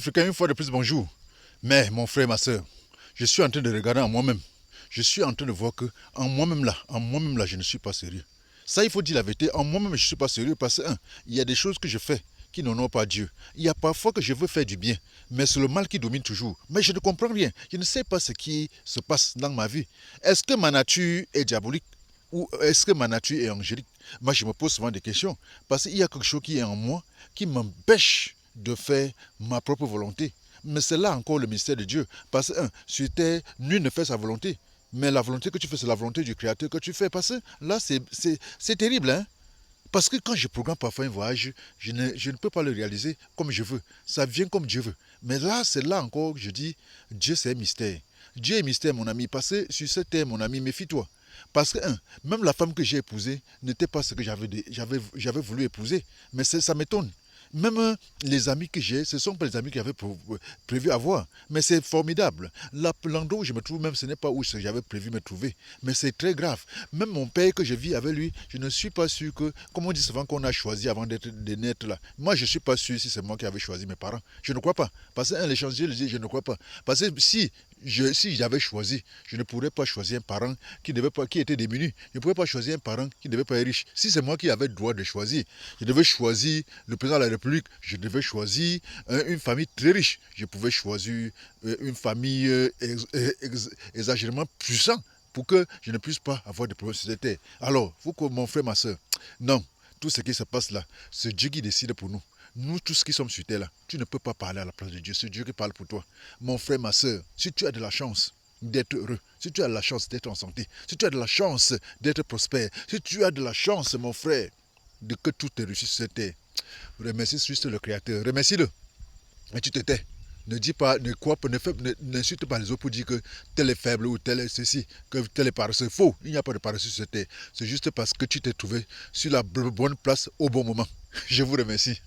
Africain, une fois de plus, bonjour. Mais mon frère, ma soeur, je suis en train de regarder en moi-même. Je suis en train de voir que en moi-même là, je ne suis pas sérieux. Ça, il faut dire la vérité. En moi-même, je ne suis pas sérieux parce que, il y a des choses que je fais qui n'honorent pas Dieu. Il y a parfois que je veux faire du bien, mais c'est le mal qui domine toujours. Mais je ne comprends rien. Je ne sais pas ce qui se passe dans ma vie. Est-ce que ma nature est diabolique ou est-ce que ma nature est angélique? Moi, je me pose souvent des questions parce qu'il y a quelque chose qui est en moi qui m'empêche de faire ma propre volonté. Mais c'est là encore le mystère de Dieu. Parce que, sur terre, nul ne fait sa volonté. Mais la volonté que tu fais, c'est la volonté du Créateur que tu fais. Parce que là, c'est terrible. Hein? Parce que quand je programme parfois un voyage, je ne peux pas le réaliser comme je veux. Ça vient comme Dieu veut. Mais là, c'est là encore que je dis, Dieu, c'est un mystère. Dieu est mystère, mon ami. Parce que sur cette terre, mon ami, méfie-toi. Parce que, même la femme que j'ai épousée n'était pas ce que j'avais voulu épouser. Mais ça m'étonne. Même les amis que j'ai, ce ne sont pas les amis que j'avais prévu avoir. Mais c'est formidable. L'endroit où je me trouve même, ce n'est pas où j'avais prévu me trouver. Mais c'est très grave. Même mon père que je vis avec lui, je ne suis pas sûr que, comme on dit souvent qu'on a choisi avant de naître là. Moi, je ne suis pas sûr si c'est moi qui avais choisi mes parents. Je ne crois pas. Parce que l'échange, je ne crois pas. Parce que si j'avais choisi, je ne pourrais pas choisir un parent qui était démuni. Je ne pourrais pas choisir un parent qui ne devait pas être riche. Si c'est moi qui avais le droit de choisir, je devais choisir le président de la République, je devais choisir une famille très riche. Je pouvais choisir une famille exagérément puissante pour que je ne puisse pas avoir de problèmes sur cette terre. Alors, vous, mon frère, ma soeur, non, tout ce qui se passe là, c'est Dieu qui décide pour nous. Nous, tous qui sommes sur terre là, tu ne peux pas parler à la place de Dieu. C'est Dieu qui parle pour toi. Mon frère, ma soeur, si tu as de la chance d'être heureux, si tu as de la chance d'être en santé, si tu as de la chance d'être prospère, si tu as de la chance, mon frère, de que tout te réussisse sur cette terre, remercie juste le Créateur. Remercie-le. Et tu te tais. Ne dis pas, ne crois pas, n'insulte pas les autres pour dire que tel est faible ou tel est ceci, que tel est paresseux. Faux. Il n'y a pas de paresseux sur cette terre. C'est juste parce que tu t'es trouvé sur la bonne place au bon moment. Je vous remercie.